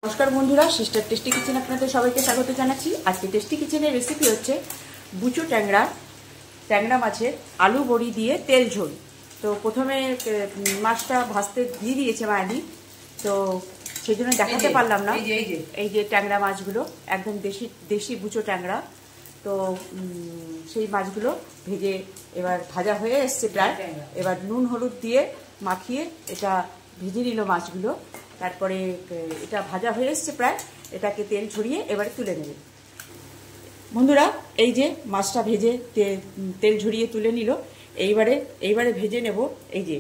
নমস্কার বন্ধুরা, sister tasty kitchen আপনাদের সবাইকে স্বাগত জানাচ্ছি। আজকে টেস্টি কিচেনের রেসিপি হচ্ছে বুচো ট্যাংরা মাছের আলু বড়ি দিয়ে তেল ঝোল। তো প্রথমে মাছটা ভাজতে দিয়ে দিয়েছে মায়াদি, তো সেই জন্য দেখাতে পারলাম না। এই যে ট্যাংরা মাছগুলো একদম দেশি বুচো ট্যাংরা, তো সেই মাছগুলো ভেজে এবার ভাজা হয়ে এসছে প্রায়। এবার নুন হলুদ দিয়ে মাখিয়ে এটা ভেজে নিল মাছগুলো। তারপরে এটা ভাজা হয়ে এসছে প্রায়, এটাকে তেল ছড়িয়ে এবারে তুলে নেবে। বন্ধুরা, এই যে মাছটা ভেজে তেল ঝরিয়ে তুলে নিল। এইবারে ভেজে নেব এই যে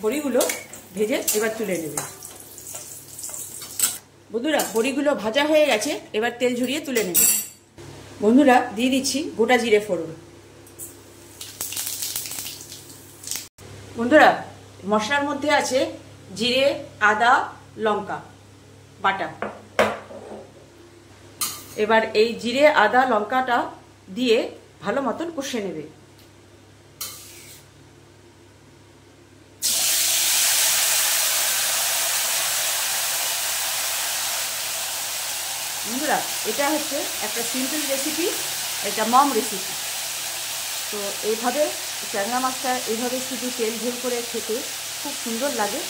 বড়িগুলো ভেজে এবার তুলে নেবে। বন্ধুরা, বড়িগুলো ভাজা হয়ে গেছে, এবার তেল ঝরিয়ে তুলে নেবে। বন্ধুরা, দিয়ে দিচ্ছি গোটা জিরে ফোড়ন। বন্ধুরা, মশলার মধ্যে আছে জিরে, আদা, লঙ্কা বাটা। এবার এই জিরে, আদা, লঙ্কাটা দিয়ে ভালো মতন কষে নেবে। বন্ধুরা, এটা হচ্ছে একটা সিম্পল রেসিপি, এটা মম রেসিপি। তো এইভাবে ট্যাংরা মাছটা এইভাবে শুধু তেল ঝোল করে খেতে খুব সুন্দর লাগে।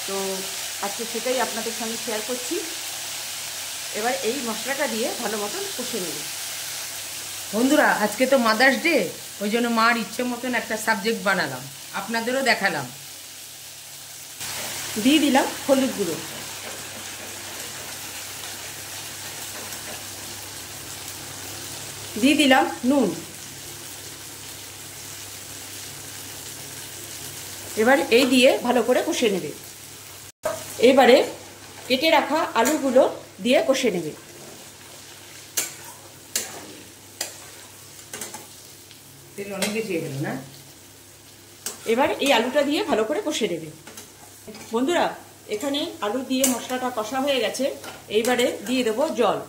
তো আজকে সেটাই আপনাদের সঙ্গে শেয়ার করছি। এবার এই মশলাটা দিয়ে ভালো মতন কষে নেব। বন্ধুরা, আজকে তো মাদার্স ডে, ওই জন্য মার ইচ্ছে মতন একটা সাবজেক্ট বানালাম, আপনাদেরও দেখালাম। দিয়ে দিলাম হলুদ গুঁড়ো, দিয়ে দিলাম নুন। এবার এই দিয়ে ভালো করে কষে নেবে। এবারে কেটে রাখা আলুগুলো দিয়ে কষে নেবে। তেল অনেক বেশি হয়ে গেল না? এবার এই আলুটা দিয়ে ভালো করে কষে নেবে। বন্ধুরা, এখানে আলু দিয়ে মশলাটা কষা হয়ে গেছে। এইবারে দিয়ে দেবো জল।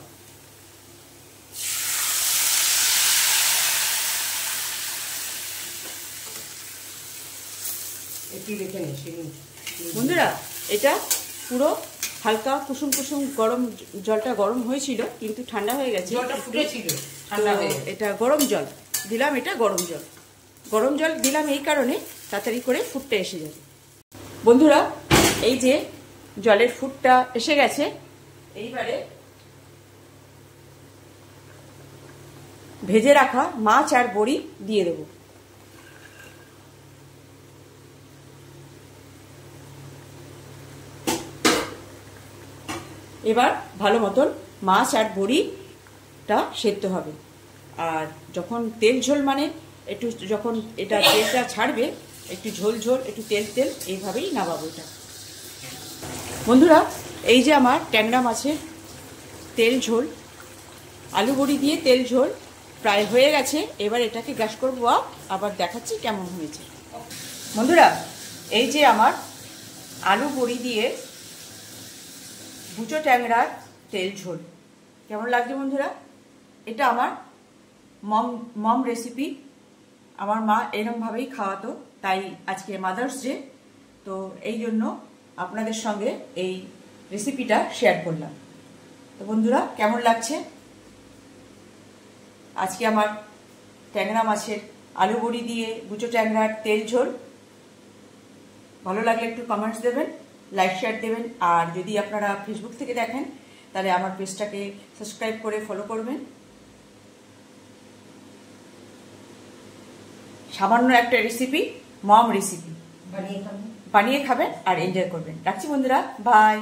বন্ধুরা, এটা পুরো হালকা কুসুম কুসুম গরম জলটা গরম হয়েছিল, কিন্তু ঠান্ডা হয়ে গেছে। এটা গরম জল দিলাম, এটা গরম জল দিলাম এই কারণে তাড়াতাড়ি করে ফুটটা এসে যাবে। বন্ধুরা, এই যে জলের ফুটটা এসে গেছে, এইবারে ভেজে রাখা মাছ আর বড়ি দিয়ে দেবো। এবার ভালো মতন মাছ আর বড়িটা সেদ্ধ হবে। আর যখন তেল ঝোল মানে একটু, যখন এটা তেলটা ছাড়বে, একটু ঝোল ঝোল, একটু তেল তেল, এইভাবেই নামাবো এটা। বন্ধুরা, এই যে আমার ট্যাংরা মাছের তেল ঝোল, আলু বড়ি দিয়ে তেল ঝোল প্রায় হয়ে গেছে। এবার এটাকে গ্যাস করবো, আবার দেখাচ্ছি কেমন হয়েছে। বন্ধুরা, এই যে আমার আলু বড়ি দিয়ে বুচো ট্যাংরার তেল ঝোল কেমন লাগছে বন্ধুরা? এটা আমার মম রেসিপি। আমার মা এরমভাবেই খাওয়াতো, তাই আজকে মাদার্স ডে, তো এই জন্য আপনাদের সঙ্গে এই রেসিপিটা শেয়ার করলাম। তো বন্ধুরা, কেমন লাগছে আজকে আমার ট্যাংরা মাছের আলু বড়ি দিয়ে বুচো ট্যাংরার তেল ঝোল? ভালো লাগলে একটু কমেন্টস দেবেন, লাইক শেয়ার দেবেন। আর যদি আপনারা ফেসবুক থেকে দেখেন, তাহলে আমার পেজটাকে সাবস্ক্রাইব করে ফলো করবেন। সামান্য একটা রেসিপি, মম রেসিপি, বানিয়ে খাবেন আর এনজয় করবেন। রাখছি বন্ধুরা, বাই।